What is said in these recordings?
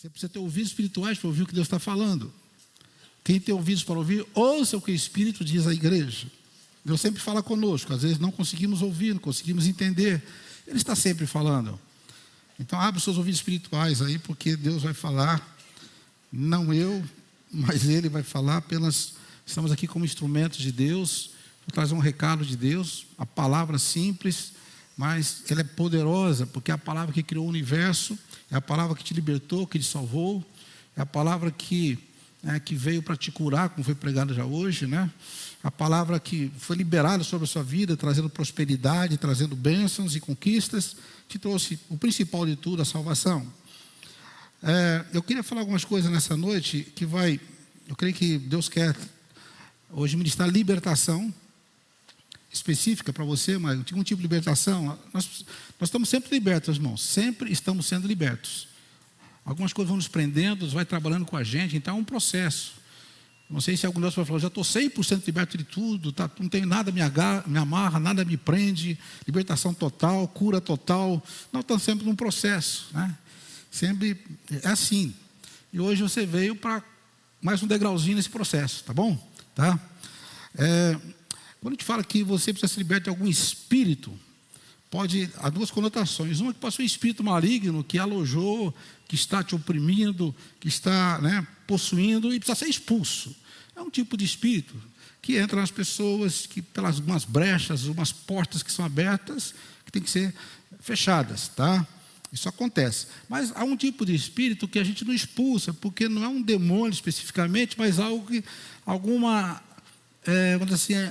Você precisa ter ouvidos espirituais para ouvir o que Deus está falando. Quem tem ouvidos para ouvir, ouça o que o Espírito diz à igreja. Deus sempre fala conosco, às vezes não conseguimos ouvir, não conseguimos entender. Ele está sempre falando. Então abre os seus ouvidos espirituais aí, porque Deus vai falar, não eu, mas Ele vai falar apenas. Estamos aqui como instrumentos de Deus, para trazer um recado de Deus, a palavra simples, mas ela é poderosa, porque é a palavra que criou o universo, é a palavra que te libertou, que te salvou, é a palavra que veio para te curar, como foi pregado já hoje, né? A palavra que foi liberada sobre a sua vida, trazendo prosperidade, trazendo bênçãos e conquistas, te trouxe o principal de tudo, a salvação. Eu queria falar algumas coisas nessa noite, eu creio que Deus quer hoje ministrar libertação específica para você, mas um tipo de libertação. Nós estamos sempre libertos, irmãos, sempre estamos sendo libertos. Algumas coisas vão nos prendendo, vai trabalhando com a gente, então é um processo. Não sei se algum de nós vai falar, já estou 100% liberto de tudo, não tenho nada me amarra, nada me prende, libertação total, cura total. Não, estamos sempre num processo, né? Sempre é assim. E hoje você veio para mais um degrauzinho nesse processo, tá bom? Tá? Quando a gente fala que você precisa se libertar de algum espírito, há duas conotações. Uma que pode ser um espírito maligno que alojou, que está te oprimindo, que está, possuindo e precisa ser expulso. É um tipo de espírito que entra nas pessoas, que pelas umas brechas, umas portas que são abertas, que tem que ser fechadas, tá? Isso acontece. Mas há um tipo de espírito que a gente não expulsa, porque não é um demônio especificamente, mas algo que,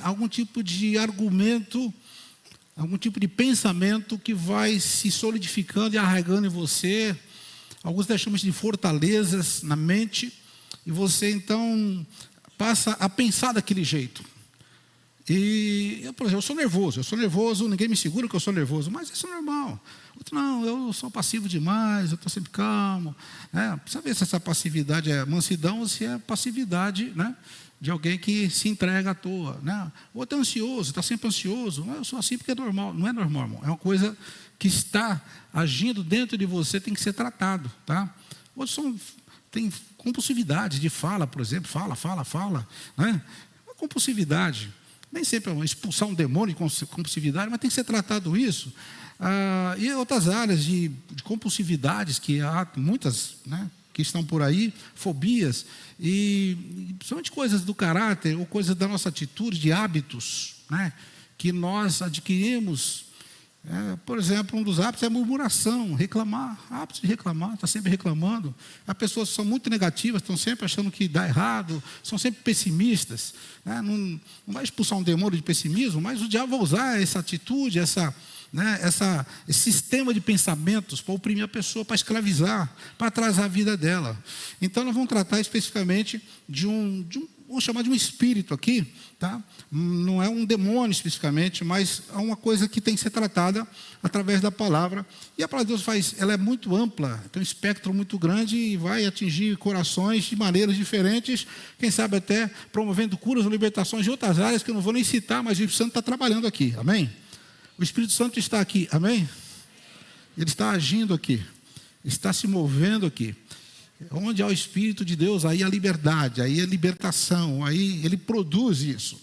algum tipo de argumento, algum tipo de pensamento que vai se solidificando e arraigando em você. Alguns chamam de fortalezas na mente, e você então passa a pensar daquele jeito. E, por exemplo, eu sou nervoso, ninguém me segura que eu sou nervoso, mas isso é normal. Outro, não, eu sou passivo demais, eu estou sempre calmo. Precisa ver se essa passividade é mansidão ou se é passividade, de alguém que se entrega à toa. Outro é ansioso, está sempre ansioso. Eu sou assim porque é normal. Não é normal, irmão. É uma coisa que está agindo dentro de você, tem que ser tratado. Tá? Outros têm compulsividade de fala, por exemplo. Fala. Uma compulsividade. Nem sempre é expulsar um demônio de compulsividade, mas tem que ser tratado isso. E outras áreas de compulsividades, que há muitas, que estão por aí, fobias, e principalmente coisas do caráter, ou coisas da nossa atitude, de hábitos, que nós adquirimos. Por exemplo, um dos hábitos é a murmuração, reclamar, hábitos de reclamar, está sempre reclamando. As pessoas são muito negativas, estão sempre achando que dá errado, são sempre pessimistas. Não vai expulsar um demônio de pessimismo, mas o diabo vai usar essa atitude, esse sistema de pensamentos para oprimir a pessoa, para escravizar, para atrasar a vida dela. Então nós vamos tratar especificamente vamos chamar de um espírito aqui, tá? Não é um demônio especificamente, mas é uma coisa que tem que ser tratada através da palavra. E a palavra de Deus ela é muito ampla, tem um espectro muito grande e vai atingir corações de maneiras diferentes, quem sabe até promovendo curas ou libertações de outras áreas que eu não vou nem citar, mas o Espírito Santo está trabalhando aqui, amém? O Espírito Santo está aqui, amém? Ele está agindo aqui, está se movendo aqui. Onde há o Espírito de Deus, aí a liberdade, aí a libertação, aí ele produz isso.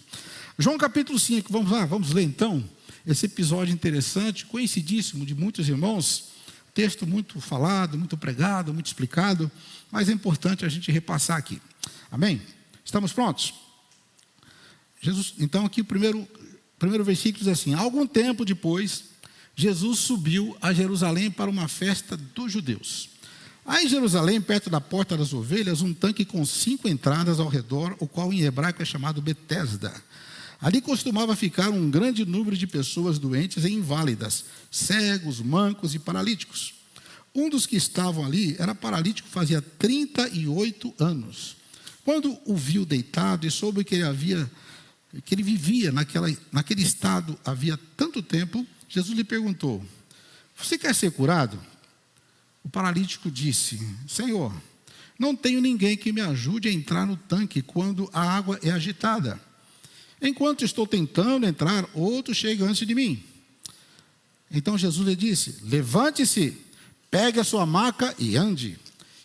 João capítulo 5, vamos lá, vamos ler então esse episódio interessante, conhecidíssimo de muitos irmãos, texto muito falado, muito pregado, muito explicado, mas é importante a gente repassar aqui. Amém? Estamos prontos? Jesus, então aqui o primeiro versículo diz assim: algum tempo depois, Jesus subiu a Jerusalém para uma festa dos judeus. Há em Jerusalém, perto da porta das ovelhas, um tanque com 5 entradas ao redor, o qual em hebraico é chamado Betesda. Ali costumava ficar um grande número de pessoas doentes e inválidas, cegos, mancos e paralíticos. Um dos que estavam ali era paralítico, fazia 38 anos. Quando o viu deitado e soube que ele vivia naquele estado havia tanto tempo, Jesus lhe perguntou: você quer ser curado? O paralítico disse: Senhor, não tenho ninguém que me ajude a entrar no tanque quando a água é agitada. Enquanto estou tentando entrar, outro chega antes de mim. Então Jesus lhe disse: levante-se, pegue a sua maca e ande.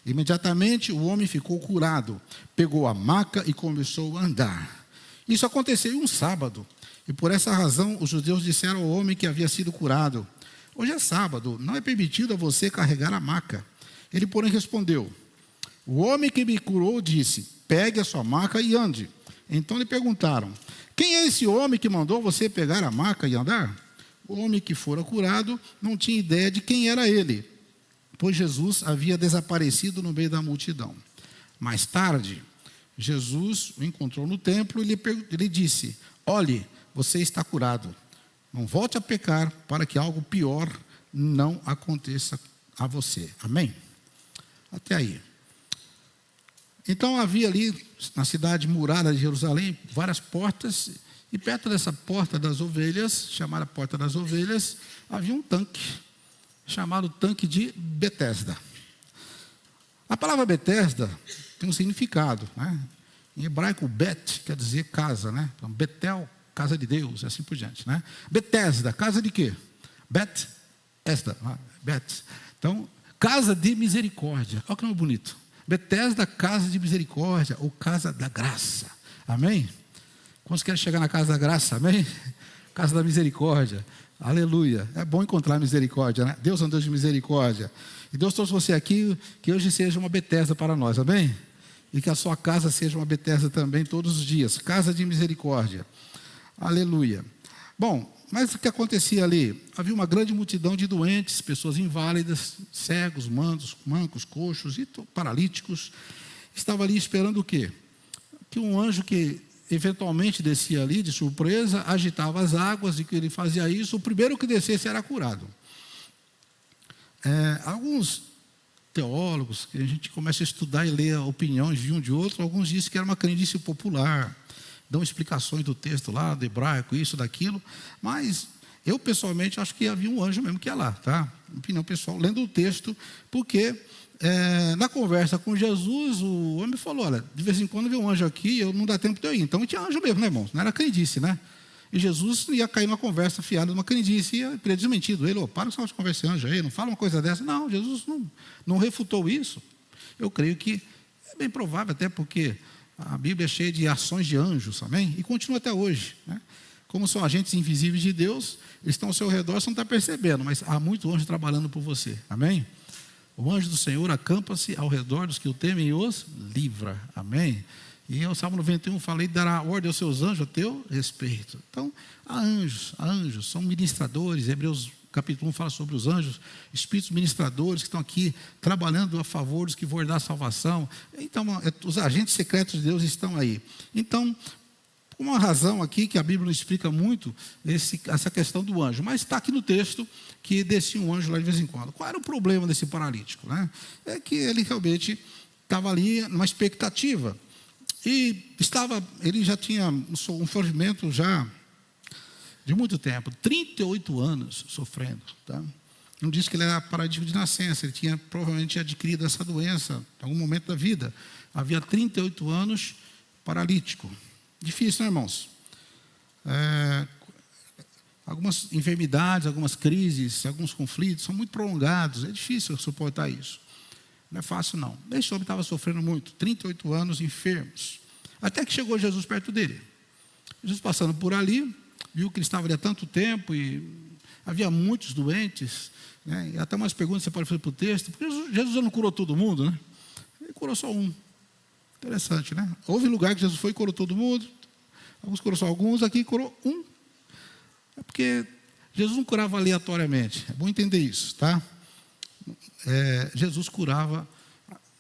Imediatamente o homem ficou curado, pegou a maca e começou a andar. Isso aconteceu em um sábado, e por essa razão os judeus disseram ao homem que havia sido curado: hoje é sábado, não é permitido a você carregar a maca. Ele, porém, respondeu: o homem que me curou disse: pegue a sua maca e ande. Então lhe perguntaram: quem é esse homem que mandou você pegar a maca e andar? O homem que fora curado não tinha ideia de quem era ele, pois Jesus havia desaparecido no meio da multidão. Mais tarde, Jesus o encontrou no templo e lhe disse: olhe, você está curado. Não volte a pecar para que algo pior não aconteça a você. Amém? Até aí. Então havia ali, na cidade murada de Jerusalém, várias portas, e perto dessa porta das ovelhas, chamada Porta das Ovelhas, havia um tanque, chamado tanque de Betesda. A palavra Betesda tem um significado, né? Em hebraico, Bet quer dizer casa, né? Então, Betel, casa de Deus, e assim por diante, né? Betesda, casa de quê? Bet-esda, Bet. Então, casa de misericórdia. Olha que nome bonito. Betesda, casa de misericórdia, ou casa da graça. Amém? Quantos querem chegar na casa da graça? Amém? Casa da misericórdia. Aleluia. É bom encontrar misericórdia, né? Deus é um Deus de misericórdia. E Deus trouxe você aqui, que hoje seja uma Betesda para nós, amém? E que a sua casa seja uma Betesda também todos os dias. Casa de misericórdia. Aleluia. Bom, mas o que acontecia ali? Havia uma grande multidão de doentes, pessoas inválidas, cegos, mancos, coxos e paralíticos. Estava ali esperando o quê? Que um anjo que eventualmente descia ali de surpresa, agitava as águas, e que ele fazia isso, o primeiro que descesse era curado. Alguns teólogos, que a gente começa a estudar e ler opiniões de um de outro, alguns dizem que era uma crendice popular, dão explicações do texto lá, do hebraico, isso, daquilo, mas eu pessoalmente acho que havia um anjo mesmo que ia lá, tá? Opinião pessoal, lendo o texto, porque na conversa com Jesus, o homem falou: olha, de vez em quando vem um anjo aqui, eu não dá tempo de eu ir. Então tinha anjo mesmo, né, irmãos? Não era crendice, né? E Jesus ia cair numa conversa fiada numa crendice, e ia teria desmentido ele: para com essa conversa anjo aí, não fala uma coisa dessa. Não, Jesus não refutou isso. Eu creio que é bem provável, até porque a Bíblia é cheia de ações de anjos, amém? E continua até hoje, né? Como são agentes invisíveis de Deus, eles estão ao seu redor, você não está percebendo, mas há muito anjo trabalhando por você, amém? O anjo do Senhor acampa-se ao redor dos que o temem e os livra, amém? E o Salmo 91 falei: dará ordem aos seus anjos a teu respeito. Então, há anjos, são ministradores. Hebreus capítulo 1 fala sobre os anjos, espíritos ministradores que estão aqui trabalhando a favor dos que vão herdar a salvação. Então, os agentes secretos de Deus estão aí. Então, uma razão aqui que a Bíblia não explica muito essa questão do anjo, mas está aqui no texto que descia um anjo lá de vez em quando. Qual era o problema desse paralítico, né? É que ele realmente estava ali numa expectativa. E ele já tinha um sofrimento já de muito tempo, 38 anos sofrendo. Tá? Não disse que ele era paralítico de nascença, ele tinha provavelmente adquirido essa doença em algum momento da vida. Havia 38 anos paralítico. Difícil, né, irmãos? Algumas enfermidades, algumas crises, alguns conflitos são muito prolongados. É difícil suportar isso. Não é fácil, não. Esse homem estava sofrendo muito, 38 anos enfermos. Até que chegou Jesus perto dele. Jesus passando por ali, viu que ele estava ali há tanto tempo e havia muitos doentes, né? E até umas perguntas que você pode fazer para o texto. Porque Jesus não curou todo mundo, né? Ele curou só um. Interessante, né? Houve lugar que Jesus foi e curou todo mundo. Alguns curou só alguns, aqui curou um. É porque Jesus não curava aleatoriamente. É bom entender isso, tá? Jesus curava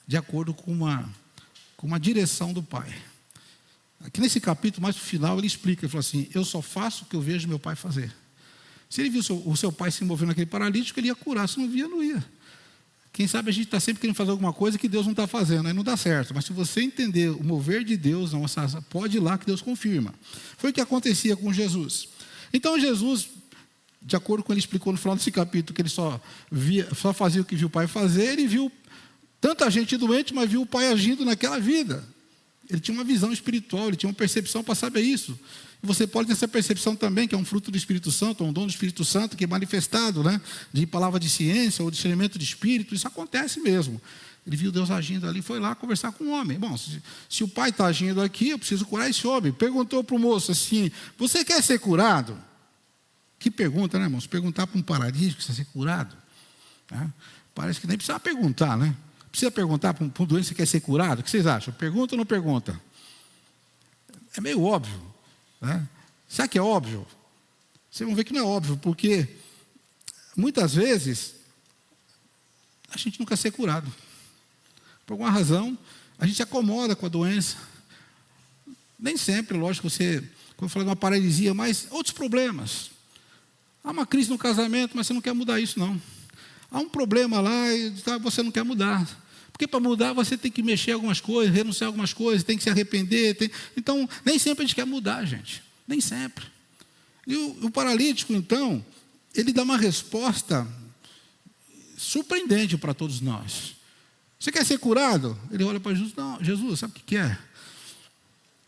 de acordo com uma direção do Pai. Aqui nesse capítulo, mais no final, ele explica, ele fala assim: eu só faço o que eu vejo meu Pai fazer. Se ele viu o seu pai se movendo naquele paralítico, ele ia curar. Se não via, não ia. Quem sabe a gente está sempre querendo fazer alguma coisa que Deus não está fazendo, aí não dá certo. Mas se você entender o mover de Deus, pode ir lá que Deus confirma. Foi o que acontecia com Jesus. Então Jesus, de acordo com ele explicou no final desse capítulo, que ele só fazia o que viu o Pai fazer, ele viu tanta gente doente, mas viu o Pai agindo naquela vida. Ele tinha uma visão espiritual, ele tinha uma percepção para saber isso. E você pode ter essa percepção também, que é um fruto do Espírito Santo, um dom do Espírito Santo, que é manifestado, né? De palavra de ciência ou discernimento de espírito. Isso acontece mesmo. Ele viu Deus agindo ali, foi lá conversar com o homem. Bom, se o pai está agindo aqui, eu preciso curar esse homem. Perguntou para o moço assim, você quer ser curado? Que pergunta, né, irmãos? Perguntar para um paralítico se quer ser curado. Tá? Parece que nem precisa perguntar, né? Precisa perguntar para um doente se quer ser curado? O que vocês acham? Pergunta ou não pergunta? É meio óbvio. Né? Será que é óbvio? Vocês vão ver que não é óbvio, porque muitas vezes a gente não quer ser curado. Por alguma razão, a gente se acomoda com a doença. Nem sempre, lógico, quando eu falo de uma paralisia, mas outros problemas. Há uma crise no casamento, mas você não quer mudar isso, não. Há um problema lá e você não quer mudar. Porque para mudar você tem que mexer algumas coisas, renunciar a algumas coisas, tem que se arrepender. Então, nem sempre a gente quer mudar, gente. Nem sempre. E o paralítico, então, ele dá uma resposta surpreendente para todos nós. Você quer ser curado? Ele olha para Jesus, não, Jesus, sabe o que é?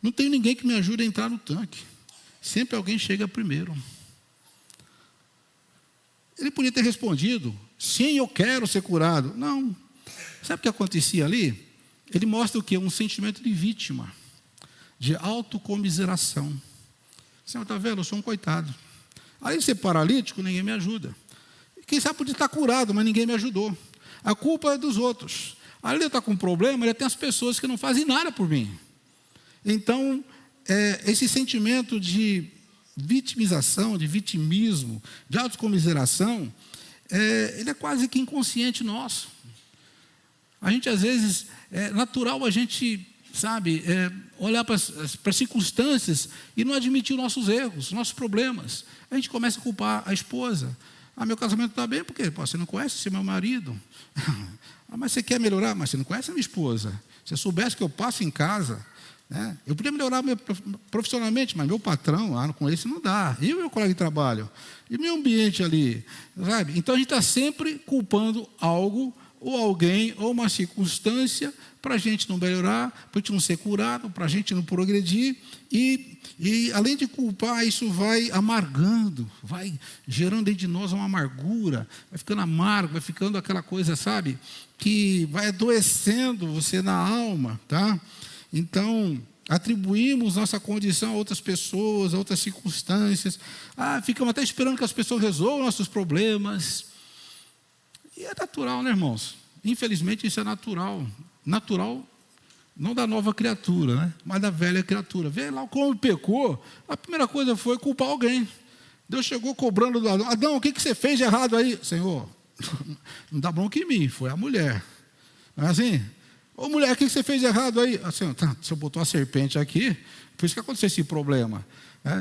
Não tem ninguém que me ajude a entrar no tanque. Sempre alguém chega primeiro. Ele podia ter respondido, sim, eu quero ser curado. Não. Sabe o que acontecia ali? Ele mostra o quê? Um sentimento de vítima, de autocomiseração. Senhor, está vendo? Eu sou um coitado. Além de ser paralítico, ninguém me ajuda. Quem sabe podia estar curado, mas ninguém me ajudou. A culpa é dos outros. Além de eu estar com um problema, ele tem as pessoas que não fazem nada por mim. Então, esse sentimento de vitimização, de vitimismo, de autocomiseração, ele é quase que inconsciente nosso. A gente, às vezes, é natural a gente, olhar para as circunstâncias e não admitir os nossos erros, os nossos problemas. A gente começa a culpar a esposa. Meu casamento está bem, porque você não conhece esse meu marido. Mas você quer melhorar, mas você não conhece a minha esposa. Se eu soubesse que eu passo em casa, né? Eu podia melhorar profissionalmente, mas meu patrão, com esse não dá. E o meu colega de trabalho? E o meu ambiente ali? Sabe? Então a gente está sempre culpando algo, ou alguém, ou uma circunstância, para a gente não melhorar, para a gente não ser curado, para a gente não progredir. E além de culpar, isso vai amargando, vai gerando dentro de nós uma amargura, vai ficando amargo, vai ficando aquela coisa, que vai adoecendo você na alma, tá? Então, atribuímos nossa condição a outras pessoas, a outras circunstâncias. Ficamos até esperando que as pessoas resolvam nossos problemas. E é natural, né, irmãos? Infelizmente, isso é natural. Natural, não da nova criatura, né? Mas da velha criatura. Vê lá como pecou, a primeira coisa foi culpar alguém. Deus chegou cobrando do Adão. Adão, o que você fez de errado aí? Senhor, não dá bronca em mim, foi a mulher. Não é assim? Ô mulher, o que você fez de errado aí? Assim, o senhor botou a serpente aqui, por isso que aconteceu esse problema.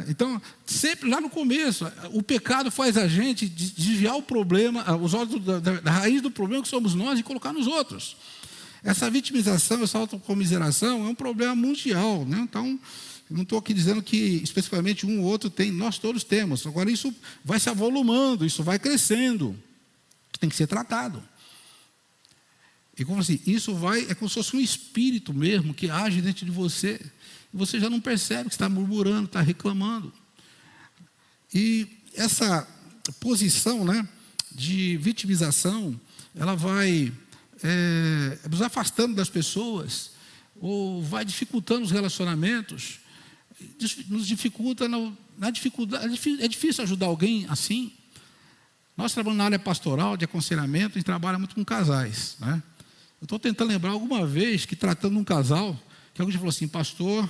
Então, sempre lá no começo, o pecado faz a gente desviar o problema, os olhos da raiz do problema que somos nós e colocar nos outros. Essa vitimização, essa autocomiseração é um problema mundial, né? Então, não estou aqui dizendo que especificamente um ou outro tem, nós todos temos. Agora, isso vai se avolumando, isso vai crescendo, tem que ser tratado. E como assim, é como se fosse um espírito mesmo que age dentro de você. E você já não percebe que está murmurando, está reclamando. E essa posição, né, de vitimização, ela vai nos afastando das pessoas, ou vai dificultando os relacionamentos, nos dificulta na dificuldade. É difícil ajudar alguém assim. Nós trabalhamos na área pastoral, de aconselhamento, e trabalha muito com casais, né? Eu estou tentando lembrar alguma vez que, tratando um casal, que alguém falou assim, pastor,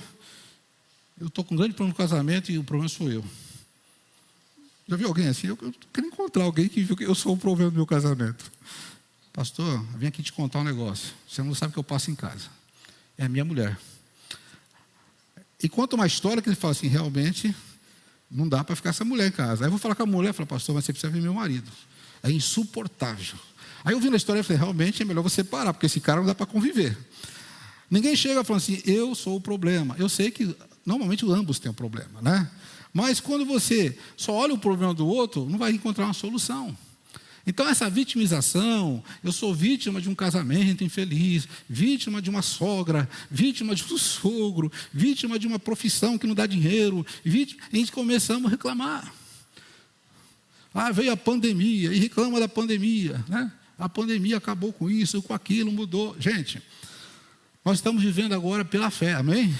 eu estou com um grande problema no casamento e o problema sou eu. Já viu alguém assim? Eu quero encontrar alguém que viu que eu sou o problema do meu casamento. Pastor, eu vim aqui te contar um negócio. Você não sabe o que eu passo em casa. É a minha mulher. E conta uma história que ele fala assim, realmente, não dá para ficar essa mulher em casa. Aí eu vou falar com a mulher, falo, pastor, mas você precisa ver meu marido. É insuportável. Aí eu vi na história e falei, realmente é melhor você parar, porque esse cara não dá para conviver. Ninguém chega falando assim, eu sou o problema. Eu sei que normalmente ambos têm um problema, né? Mas quando você só olha o problema do outro, não vai encontrar uma solução. Então essa vitimização, eu sou vítima de um casamento infeliz, vítima de uma sogra, vítima de um sogro, vítima de uma profissão que não dá dinheiro, a gente começamos a reclamar. Veio a pandemia, e reclama da pandemia, né? A pandemia acabou com isso, com aquilo, mudou. Gente, nós estamos vivendo agora pela fé, amém?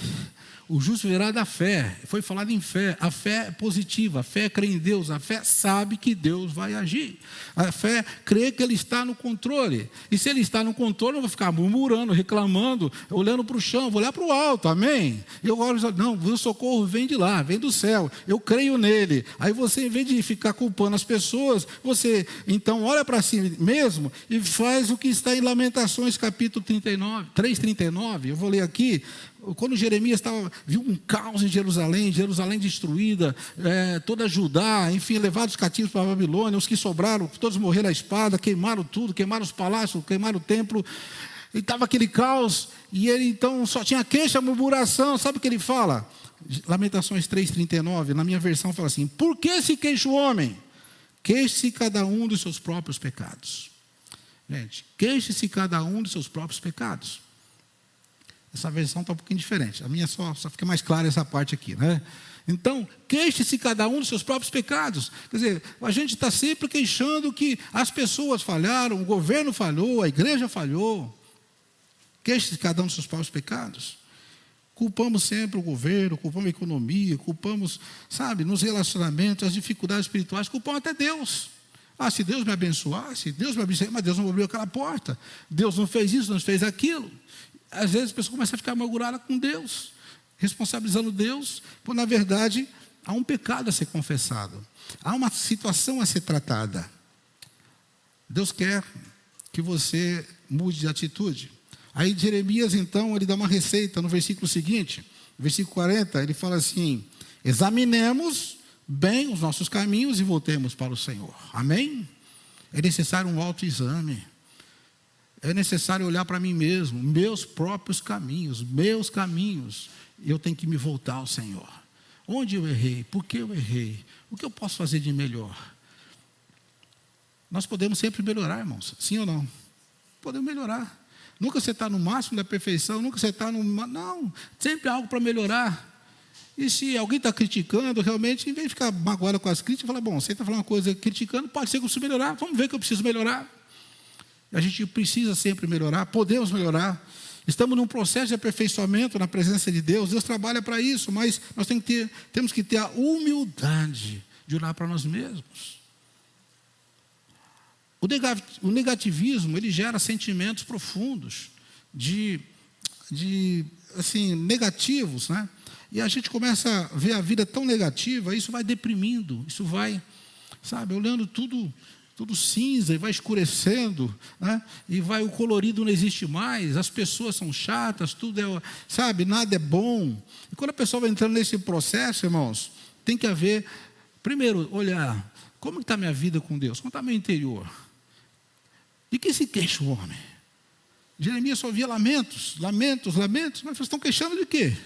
O justo virá da fé. Foi falado em fé. A fé é positiva, a fé crê em Deus, a fé sabe que Deus vai agir. A fé crê que Ele está no controle. E se Ele está no controle, eu não vou ficar murmurando, reclamando, olhando para o chão, vou olhar para o alto, amém? Eu olho, não, o socorro vem de lá, vem do céu, eu creio nele. Aí você, em vez de ficar culpando as pessoas, você então olha para si mesmo e faz o que está em Lamentações capítulo 3:39. Eu vou ler aqui. Quando Jeremias viu um caos em Jerusalém destruída, toda Judá, enfim, levados cativos para a Babilônia, os que sobraram, todos morreram à espada, queimaram tudo, queimaram os palácios, queimaram o templo, e estava aquele caos, e ele então só tinha queixa, murmuração. Sabe o que ele fala? Lamentações 3:39, na minha versão fala assim: por que se queixa o homem? Queixe-se cada um dos seus próprios pecados. Gente, queixe-se cada um dos seus próprios pecados. Essa versão está um pouquinho diferente. A minha só fica mais clara essa parte aqui, né? Então, queixe-se cada um dos seus próprios pecados. Quer dizer, a gente está sempre queixando que as pessoas falharam, o governo falhou, a igreja falhou. Queixe-se cada um dos seus próprios pecados. Culpamos sempre o governo, culpamos a economia, culpamos, sabe, nos relacionamentos, as dificuldades espirituais, culpamos até Deus. Se Deus me abençoasse, Deus me abençoasse, mas Deus não abriu aquela porta. Deus não fez isso, não fez aquilo. Às vezes a pessoa começa a ficar amargurada com Deus, responsabilizando Deus, quando na verdade há um pecado a ser confessado, há uma situação a ser tratada. Deus quer que você mude de atitude. Aí Jeremias então, ele dá uma receita no versículo seguinte, versículo 40, ele fala assim: examinemos bem os nossos caminhos e voltemos para o Senhor. Amém? É necessário um autoexame. É necessário olhar para mim mesmo, meus próprios caminhos, eu tenho que me voltar ao Senhor. Onde eu errei? Por que eu errei? O que eu posso fazer de melhor? Nós podemos sempre melhorar, irmãos, sim ou não? Podemos melhorar. Nunca você está no máximo da perfeição, nunca você está no... Não, sempre há algo para melhorar. E se alguém está criticando, realmente, em vez de ficar magoado com as críticas, fala, bom, você está falando uma coisa criticando, pode ser que eu preciso melhorar, vamos ver que eu preciso melhorar. A gente precisa sempre melhorar, podemos melhorar. Estamos num processo de aperfeiçoamento na presença de Deus. Deus trabalha para isso, mas nós temos que ter a humildade de olhar para nós mesmos. O negativismo, ele gera sentimentos profundos, assim, negativos, né? E a gente começa a ver a vida tão negativa, isso vai deprimindo, isso vai, sabe, olhando tudo cinza e vai escurecendo, né? E o colorido não existe mais, as pessoas são chatas, tudo é, sabe, nada é bom. E quando a pessoa vai entrando nesse processo, irmãos, tem que haver, primeiro, olhar, como está a minha vida com Deus? Como está meu interior? De que se queixa o homem? Jeremias só via lamentos, mas vocês estão queixando de quê?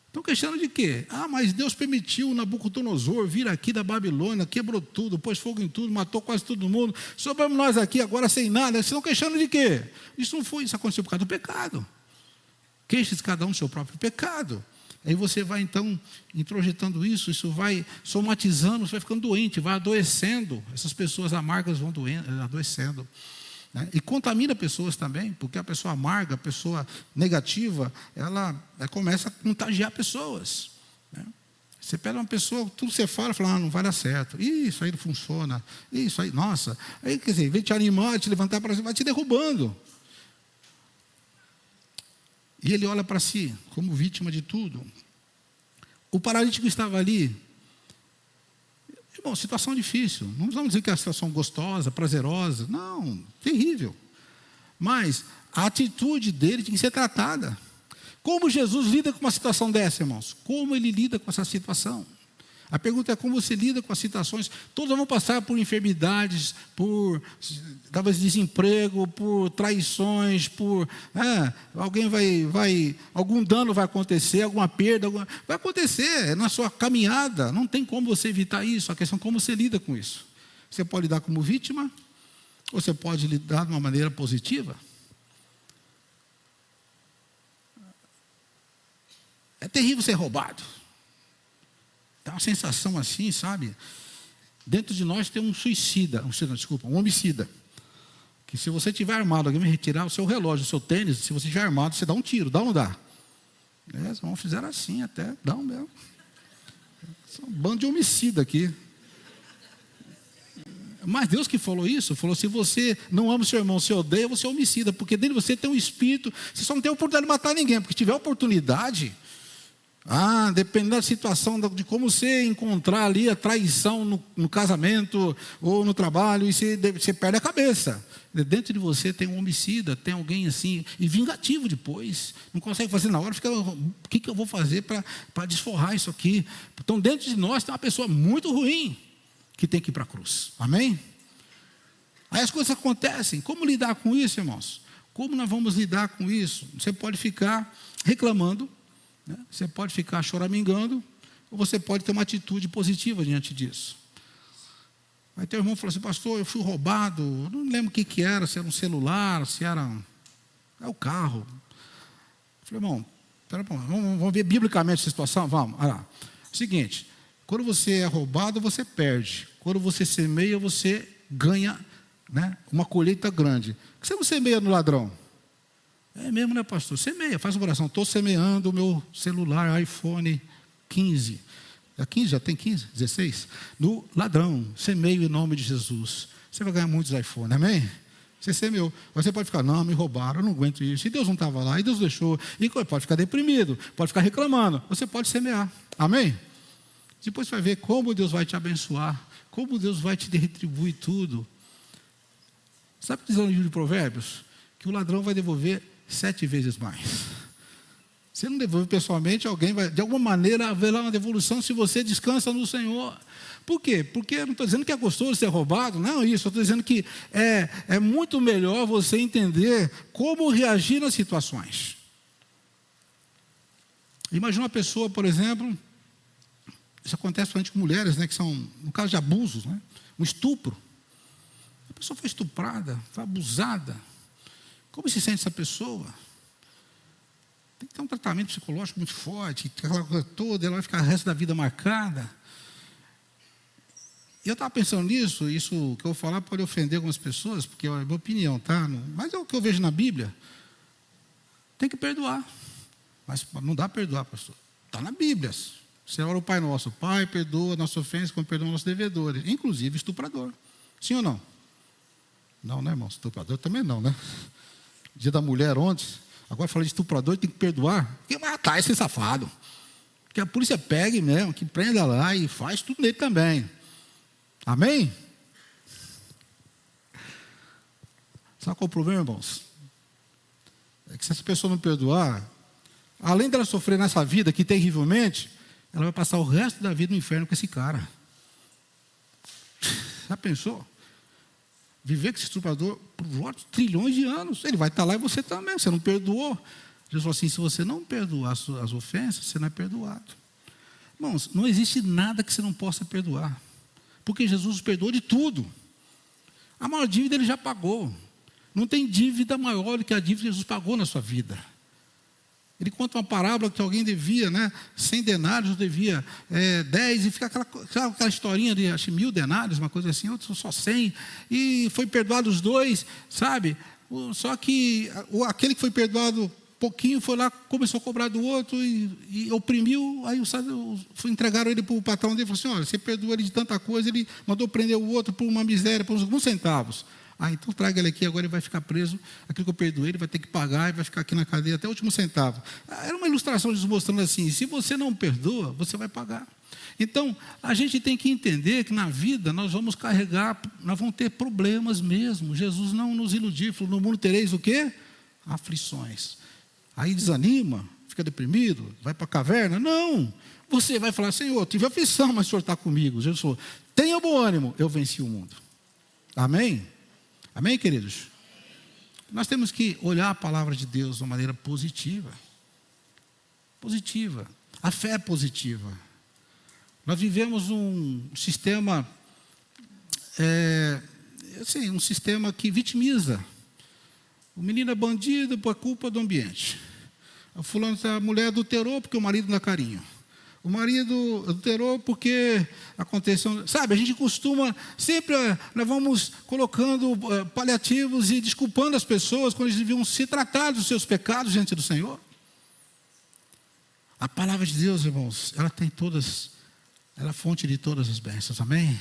Estão queixando de quê? Mas Deus permitiu Nabucodonosor vir aqui da Babilônia, quebrou tudo, pôs fogo em tudo, matou quase todo mundo. Sobramos nós aqui agora sem nada. Vocês estão queixando de quê? Isso aconteceu por causa do pecado. Queixe-se cada um do seu próprio pecado. Aí você vai então introjetando isso vai somatizando, você vai ficando doente, vai adoecendo. Essas pessoas amargas vão adoecendo. E contamina pessoas também, porque a pessoa amarga, a pessoa negativa, ela começa a contagiar pessoas. Você pega uma pessoa, tudo que você fala não vai dar certo. Isso aí não funciona. Isso aí, nossa. Aí, quer dizer, vem te animar, te levantar para cima, vai te derrubando. E ele olha para si como vítima de tudo. O paralítico estava ali. Bom, situação difícil. Não vamos dizer que é uma situação gostosa, prazerosa. Não, terrível. Mas a atitude dele tem que ser tratada. Como Jesus lida com uma situação dessa, irmãos? Como ele lida com essa situação? A pergunta é como você lida com as situações. Todos vão passar por enfermidades, por talvez desemprego, por traições, algum dano vai acontecer, alguma perda, vai acontecer na sua caminhada. Não tem como você evitar isso. A questão é como você lida com isso. Você pode lidar como vítima, ou você pode lidar de uma maneira positiva. É terrível ser roubado. Dá uma sensação assim, sabe? Dentro de nós tem um homicida. que se você estiver armado, alguém vai retirar o seu relógio, o seu tênis, se você estiver armado, você dá um tiro, dá ou não dá? Os irmãos fizeram assim até, dá um mesmo. São um bando de homicida aqui. Mas Deus que falou isso, falou: se você não ama o seu irmão, se odeia, você é homicida, porque dentro de você tem um espírito, você só não tem a oportunidade de matar ninguém, porque se tiver oportunidade, dependendo da situação, de como você encontrar ali a traição no casamento ou no trabalho, e você perde a cabeça. Dentro de você tem um homicida, tem alguém assim, e vingativo depois, não consegue fazer na hora, fica: o que eu vou fazer para desforrar isso aqui? Então dentro de nós tem uma pessoa muito ruim, que tem que ir para a cruz, amém? Aí as coisas acontecem. Como lidar com isso, irmãos? Como nós vamos lidar com isso? Você pode ficar reclamando, né? Você pode ficar choramingando, ou você pode ter uma atitude positiva diante disso. Aí teu irmão falou assim: pastor, eu fui roubado, não lembro o que era, se era um celular, se era o carro. Eu falei: irmão, vamos ver biblicamente essa situação? Vamos, olha lá. Seguinte, quando você é roubado, você perde. Quando você semeia, você ganha, né, uma colheita grande. Por que você não semeia no ladrão? É mesmo, né, pastor? Semeia, faz uma oração. Estou semeando o meu celular iPhone 15. É 15? Já tem 15? 16? No ladrão. Semeio em nome de Jesus. Você vai ganhar muitos iPhones, amém? Você semeou. Você pode ficar: não, me roubaram, eu não aguento isso. E Deus não estava lá, e Deus deixou. E pode ficar deprimido, pode ficar reclamando. Você pode semear, amém? Depois você vai ver como Deus vai te abençoar, como Deus vai te retribuir tudo. Sabe o que diz no livro de Provérbios? Que o ladrão vai devolver 7 vezes mais. Se não devolver pessoalmente, alguém vai, de alguma maneira, haverá uma devolução se você descansa no Senhor. Por quê? Porque eu não estou dizendo que é gostoso ser roubado, não é isso. Eu estou dizendo que é muito melhor você entender como reagir nas situações. Imagina uma pessoa, por exemplo, isso acontece principalmente com mulheres, né, que são, no caso de abusos, né, um estupro. A pessoa foi estuprada, foi abusada. Como se sente essa pessoa? Tem que ter um tratamento psicológico muito forte, aquela coisa toda, ela vai ficar o resto da vida marcada. E eu estava pensando nisso, isso que eu vou falar pode ofender algumas pessoas, porque é a minha opinião, tá? Mas é o que eu vejo na Bíblia. Tem que perdoar. Mas não dá para perdoar, pastor. Está na Bíblia. Você ora o Pai Nosso: Pai, perdoa a nossa ofensa como perdoa os nossos devedores, inclusive estuprador. Sim ou não? Não, né, irmão? Estuprador também não, né? Dia da mulher ontem, agora falei de estuprador, tem que perdoar. Tem que matar esse safado. Que a polícia pegue mesmo, que prenda lá e faz tudo nele também. Amém? Sabe qual é o problema, irmãos? É que se essa pessoa não perdoar, além dela sofrer nessa vida aqui terrivelmente, ela vai passar o resto da vida no inferno com esse cara. Já pensou? Viver com esse estuprador por trilhões de anos. Ele vai estar lá e você também. Você não perdoou. Jesus falou assim: se você não perdoar as ofensas, você não é perdoado. Irmãos, não existe nada que você não possa perdoar. Porque Jesus perdoou de tudo. A maior dívida ele já pagou. Não tem dívida maior do que a dívida que Jesus pagou na sua vida. Ele conta uma parábola que alguém devia, né, 100 denários, devia 10, e fica aquela historinha de, acho, 1.000 denários, uma coisa assim, outros só 100, e foi perdoado os dois, sabe? Só que aquele que foi perdoado pouquinho foi lá, começou a cobrar do outro e oprimiu, aí entregaram ele para o patrão dele e falou assim: olha, você perdoou ele de tanta coisa, ele mandou prender o outro por uma miséria, por uns centavos. Então traga ele aqui, agora ele vai ficar preso, aquilo que eu perdoei, ele vai ter que pagar, e vai ficar aqui na cadeia até o último centavo. Era uma ilustração de mostrando assim: se você não perdoa, você vai pagar. Então, a gente tem que entender que na vida nós vamos carregar, nós vamos ter problemas mesmo. Jesus não nos iludiu, falou: no mundo tereis o quê? Aflições. Aí desanima, fica deprimido, vai para a caverna. Não, você vai falar: Senhor, tive aflição, mas o Senhor está comigo. Jesus falou: tenha bom ânimo, eu venci o mundo. Amém? Amém, queridos? Nós temos que olhar a palavra de Deus de uma maneira positiva. Positiva. A fé é positiva. Nós vivemos um sistema, um sistema que vitimiza. O menino é bandido por culpa do ambiente. A mulher adulterou porque o marido dá carinho. O marido adulterou porque aconteceu. Sabe, a gente costuma sempre, nós vamos colocando paliativos e desculpando as pessoas quando eles deviam se tratar dos seus pecados diante do Senhor. A palavra de Deus, irmãos, ela tem todas, ela é a fonte de todas as bênçãos, amém?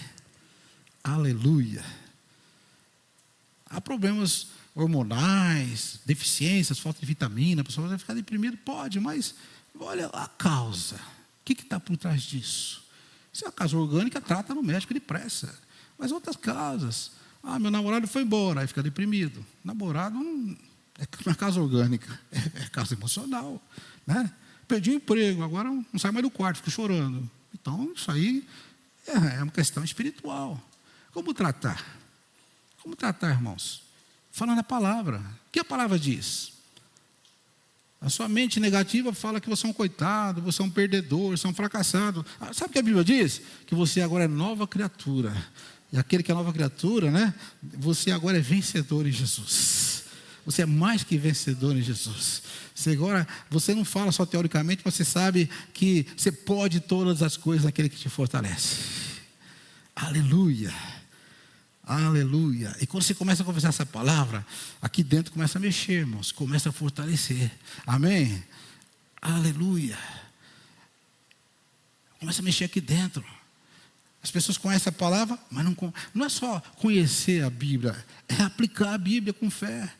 Aleluia. Há problemas hormonais, deficiências, falta de vitamina, a pessoa vai ficar deprimida, pode, mas olha a causa. O que está por trás disso? Se é uma causa orgânica, trata no médico depressa. Mas outras causas. Meu namorado foi embora, aí fica deprimido. Namorado não é causa orgânica, é causa emocional. Né? Perdi o emprego, agora não sai mais do quarto, fico chorando. Então, isso aí é uma questão espiritual. Como tratar? Como tratar, irmãos? Falando a palavra. O que a palavra diz? A sua mente negativa fala que você é um coitado, você é um perdedor, você é um fracassado. Sabe o que a Bíblia diz? Que você agora é nova criatura. E aquele que é nova criatura, né? Você agora é vencedor em Jesus. Você é mais que vencedor em Jesus. Você não fala só teoricamente, mas você sabe que você pode todas as coisas naquele que te fortalece. Aleluia. Aleluia. E quando você começa a confessar essa palavra, aqui dentro começa a mexer, irmãos. Começa a fortalecer. Amém? Aleluia. Começa a mexer aqui dentro. As pessoas conhecem a palavra, mas não é só conhecer a Bíblia, é aplicar a Bíblia com fé.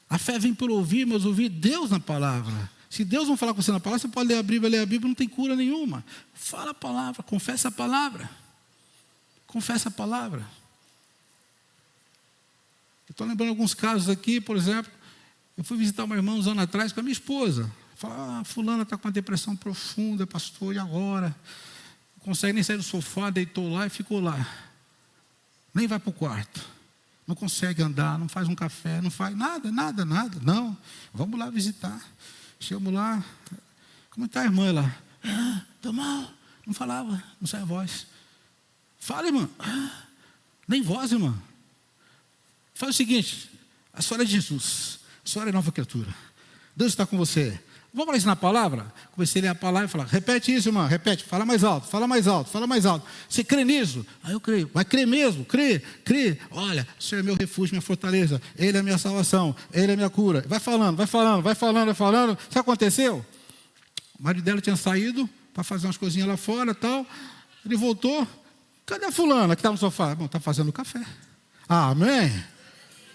A fé vem por ouvir, mas ouvir Deus na palavra. Se Deus não falar com você na palavra, você pode ler a Bíblia, não tem cura nenhuma. Fala a palavra, confessa a palavra. Confessa a palavra. Eu estou lembrando alguns casos aqui, por exemplo, eu fui visitar uma irmã uns anos atrás com a minha esposa. Falei, fulana está com uma depressão profunda, pastor, e agora? Não consegue nem sair do sofá, deitou lá e ficou lá. Nem vai para o quarto. Não consegue andar, não faz um café, não faz nada. Não, vamos lá visitar. Chegamos lá, como está a irmã lá? Estou mal, não falava, não sai a voz. Fala, irmã. Nem voz, irmã. Faz o seguinte, a senhora é de Jesus, a senhora é nova criatura. Deus está com você. Vamos lá ensinar a palavra? Comecei a ler a palavra e falar, repete isso, irmã, repete, fala mais alto, fala mais alto, fala mais alto. Você crê nisso? Aí eu creio. Vai crer mesmo? Crê. Olha, o Senhor é meu refúgio, minha fortaleza. Ele é minha salvação, Ele é minha cura. Vai falando. Sabe o que aconteceu? O marido dela tinha saído para fazer umas coisinhas lá fora e tal. Ele voltou. Cadê a fulana que está no sofá? Bom, está fazendo café. Amém?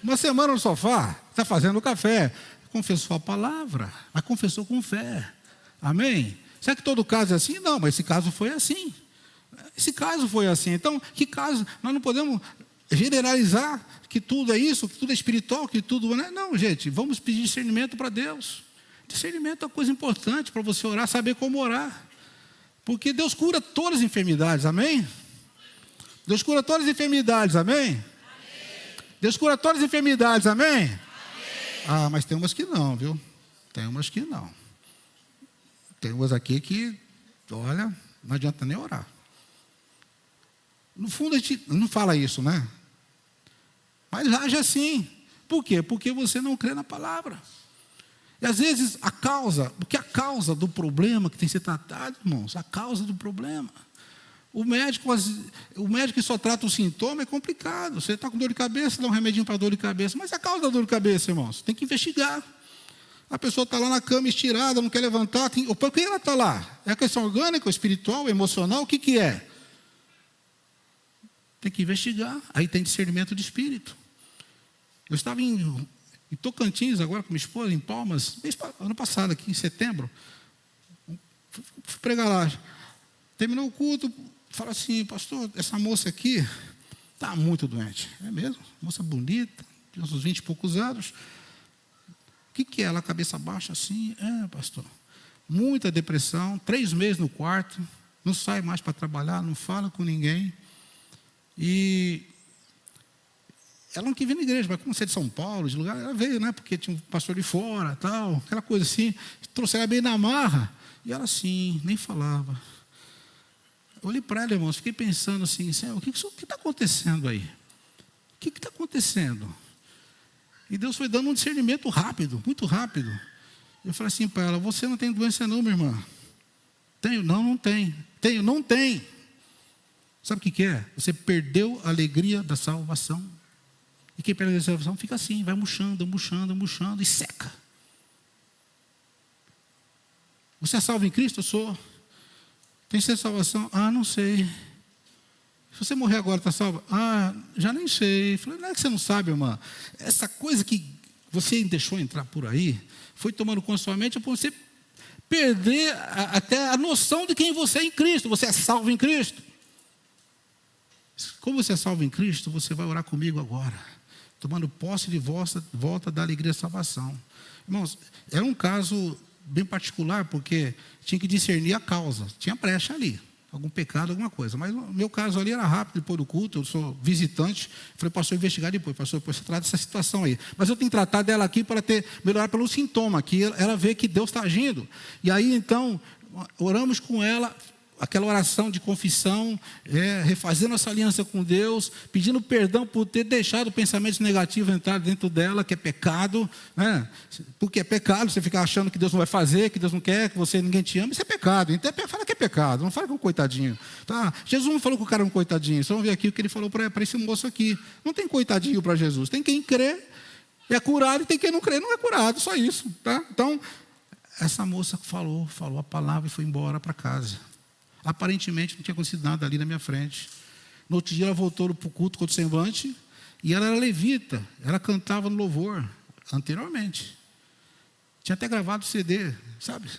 Uma semana no sofá, está fazendo café. Confessou a palavra, mas confessou com fé. Amém? Será que todo caso é assim? Não, mas esse caso foi assim. Então, que caso? Nós não podemos generalizar que tudo é isso, que tudo é espiritual, que tudo não é. Não, gente, vamos pedir discernimento para Deus. Discernimento é uma coisa importante para você orar, saber como orar. Porque Deus cura todas as enfermidades, amém? Deus cura todas as enfermidades, amém? Deus cura todas as enfermidades, amém? Mas tem umas que não, viu? Tem umas que não. Tem umas aqui que, olha, não adianta nem orar. No fundo, a gente não fala isso, né? Mas age assim. Por quê? Porque você não crê na palavra. E às vezes a causa do problema que tem que ser tratado, irmãos, a causa do problema. O médico que só trata o sintoma é complicado. Você está com dor de cabeça, dá um remedinho para dor de cabeça. Mas a causa da dor de cabeça, irmãos, tem que investigar. A pessoa está lá na cama estirada, não quer levantar. Por que ela está lá? É a questão orgânica, espiritual, emocional? O que é? Tem que investigar. Aí tem discernimento de espírito. Eu estava em Tocantins agora com minha esposa, em Palmas, ano passado, aqui em setembro. Fui pregar lá. Terminou o culto. Fala assim, pastor, essa moça aqui está muito doente. É mesmo? Moça bonita, tem uns 20 e poucos anos. O que é? Ela, cabeça baixa assim? Pastor. Muita depressão, 3 meses no quarto, não sai mais para trabalhar, não fala com ninguém. E ela não quis vir na igreja, mas como você é de São Paulo, de lugar, ela veio, né? Porque tinha um pastor de fora, tal, aquela coisa assim. Trouxeram ela bem na marra. E ela assim, nem falava. Eu olhei para ela, irmãos, fiquei pensando assim, Senhor, o que está acontecendo aí? O que está acontecendo? E Deus foi dando um discernimento rápido, muito rápido. Eu falei assim para ela, você não tem doença não, minha irmã. Tenho? Não, não tem. Tenho? Não tem. Sabe o que é? Você perdeu a alegria da salvação. E quem perde a salvação fica assim, vai murchando, murchando, murchando e seca. Você é salvo em Cristo? Eu sou. Tem que salvação? Ah, não sei. Se você morrer agora, está salvo? Ah, já nem sei. Falei, não é que você não sabe, irmã. Essa coisa que você deixou entrar por aí, foi tomando conta da sua mente, para você perder até a noção de quem você é em Cristo. Você é salvo em Cristo. Como você é salvo em Cristo, você vai orar comigo agora, tomando posse de volta da alegria da salvação. Irmãos, era um caso bem particular, porque tinha que discernir a causa. Tinha brecha ali, algum pecado, alguma coisa. Mas o meu caso ali era rápido, depois do culto, eu sou visitante. Falei, pastor, investigar depois. Pastor, depois você trata dessa situação aí. Mas eu tenho que tratar dela aqui para melhorar pelo sintoma, que ela vê que Deus está agindo. E aí, então, oramos com ela, aquela oração de confissão, refazendo essa aliança com Deus, pedindo perdão por ter deixado pensamentos negativos entrar dentro dela, que é pecado, né? Porque é pecado, você ficar achando que Deus não vai fazer, que Deus não quer, que ninguém te ama, isso é pecado. Então fala que é pecado, não fala que é um coitadinho. Tá? Jesus não falou que o cara é um coitadinho, só vamos ver aqui o que ele falou para esse moço aqui. Não tem coitadinho para Jesus, tem quem crê, é curado, e tem quem não crê, não é curado, só isso. Tá? Então, essa moça falou a palavra e foi embora para casa. Aparentemente não tinha acontecido nada ali na minha frente. No outro dia ela voltou para o culto com o semblante, e ela era levita, ela cantava no louvor anteriormente. Tinha até gravado o CD, sabe?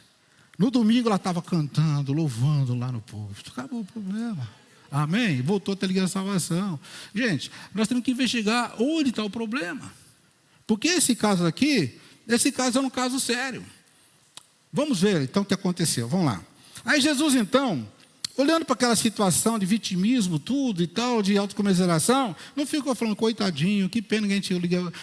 No domingo ela estava cantando, louvando lá no púlpito. Acabou o problema. Amém? Voltou a ter ligação à salvação. Gente, nós temos que investigar onde está o problema. Porque esse caso aqui, é um caso sério. Vamos ver então o que aconteceu. Vamos lá. Aí Jesus, então, olhando para aquela situação de vitimismo, tudo e tal, de autocomiseração, não ficou falando, coitadinho, que pena,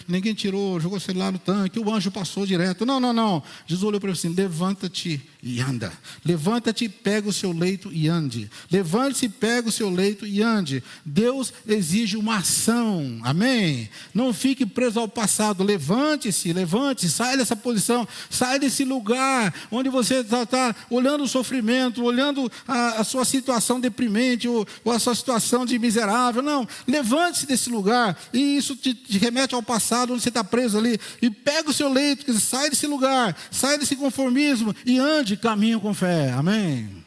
ninguém tirou, jogou o celular no tanque, o anjo passou direto. Não. Jesus olhou para ele assim, levanta-te e anda. Levanta-te, pega o seu leito e ande. Levante-se, pega o seu leito e ande. Deus exige uma ação, amém? Não fique preso ao passado, levante-se, sai dessa posição, sai desse lugar onde você está olhando o sofrimento, olhando a sua situação deprimente, ou a sua situação de miserável. Não, levante-se desse lugar, e isso te remete ao passado, onde você está preso ali, e pega o seu leito, sai desse lugar, sai desse conformismo, e ande, caminho com fé, amém?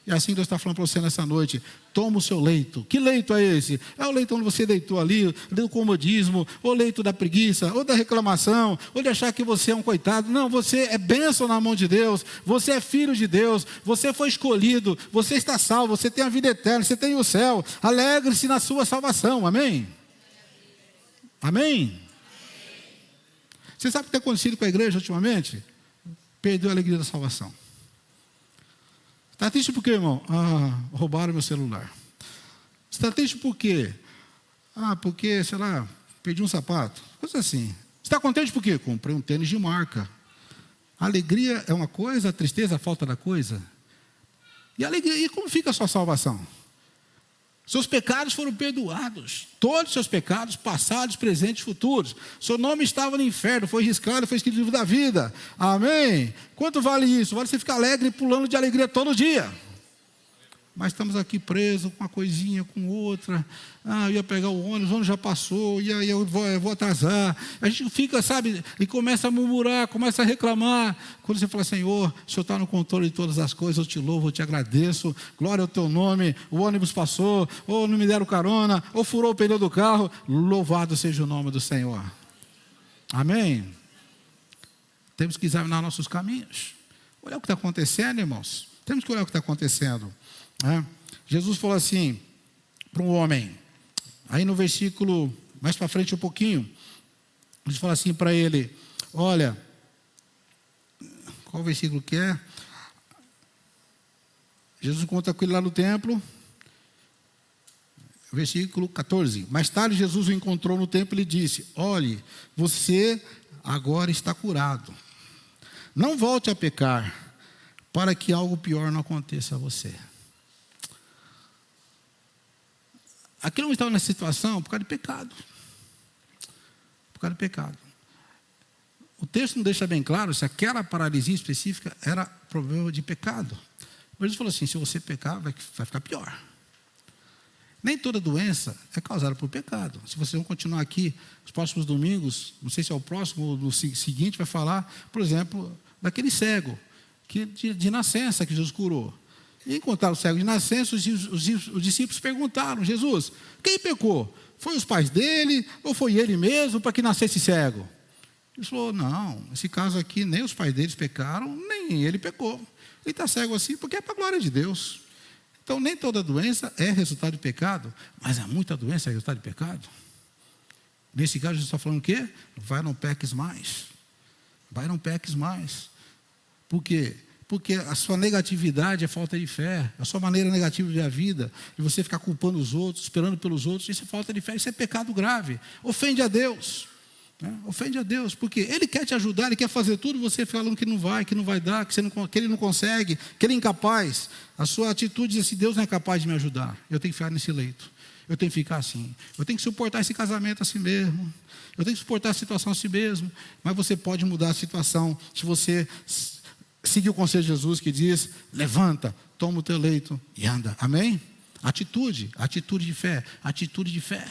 E assim Deus está falando para você nessa noite, toma o seu leito. Que leito é esse? É o leito onde você deitou ali, do comodismo, ou leito da preguiça, ou da reclamação, ou de achar que você é um coitado. Não, você é bênção na mão de Deus, você é filho de Deus, você foi escolhido, você está salvo, você tem a vida eterna, você tem o céu. Alegre-se na sua salvação, amém? Amém? Você sabe o que tem acontecido com a igreja ultimamente? Perdeu a alegria da salvação. Está triste por quê, irmão? Roubaram meu celular. Está triste por quê? Porque, sei lá, perdi um sapato. Coisa assim. Está contente por quê? Comprei um tênis de marca. A alegria é uma coisa, a tristeza, a falta da coisa. E a alegria, e como fica a sua salvação? Seus pecados foram perdoados. Todos os seus pecados, passados, presentes, futuros. Seu nome estava no inferno, foi riscado, foi escrito no livro da vida. Amém? Quanto vale isso? Vale você ficar alegre, pulando de alegria todo dia. Mas estamos aqui presos com uma coisinha, com outra. Eu ia pegar o ônibus já passou, e aí eu vou atrasar. A gente fica, sabe, e começa a murmurar, começa a reclamar. Quando você fala, Senhor, o Senhor está no controle de todas as coisas, eu te louvo, eu te agradeço. Glória ao teu nome, o ônibus passou, ou não me deram carona, ou furou o pneu do carro. Louvado seja o nome do Senhor. Amém? Temos que examinar nossos caminhos. Olha o que está acontecendo, irmãos. Temos que olhar o que está acontecendo. Jesus falou assim para um homem, aí no versículo mais para frente um pouquinho, ele fala assim para ele, olha, qual versículo que é? Jesus conta com ele lá no templo, versículo 14, mais tarde Jesus o encontrou no templo e lhe disse, olhe, você agora está curado, não volte a pecar, para que algo pior não aconteça a você. Aquele homem estava nessa situação por causa de pecado. Por causa de pecado. O texto não deixa bem claro se aquela paralisia específica era problema de pecado. Mas Jesus falou assim: se você pecar, vai ficar pior. Nem toda doença é causada por pecado. Se vocês vão continuar aqui, os próximos domingos, não sei se é o próximo ou no seguinte, vai falar, por exemplo, daquele cego de nascença que Jesus curou. E encontraram o cego de nascença, os discípulos perguntaram: Jesus, quem pecou? Foi os pais dele ou foi ele mesmo para que nascesse cego? Ele falou: não, nesse caso aqui nem os pais deles pecaram, nem ele pecou. Ele está cego assim porque é para a glória de Deus. Então, nem toda doença é resultado de pecado, mas há muita doença é resultado de pecado. Nesse caso, Jesus está falando o quê? Vai, não peques mais. Vai, não peques mais. Por quê? Porque a sua negatividade é falta de fé. A sua maneira negativa de ver a vida, de você ficar culpando os outros, esperando pelos outros, isso é falta de fé, isso é pecado grave. Ofende a Deus. Ofende a Deus, porque Ele quer te ajudar, Ele quer fazer tudo, você falando que não vai dar, que Ele não consegue, que Ele é incapaz. A sua atitude diz assim: Deus não é capaz de me ajudar, eu tenho que ficar nesse leito, eu tenho que ficar assim, eu tenho que suportar esse casamento assim mesmo, eu tenho que suportar a situação assim mesmo. Mas você pode mudar a situação se você seguir o conselho de Jesus, que diz: levanta, toma o teu leito e anda. Amém? Atitude de fé, atitude de fé.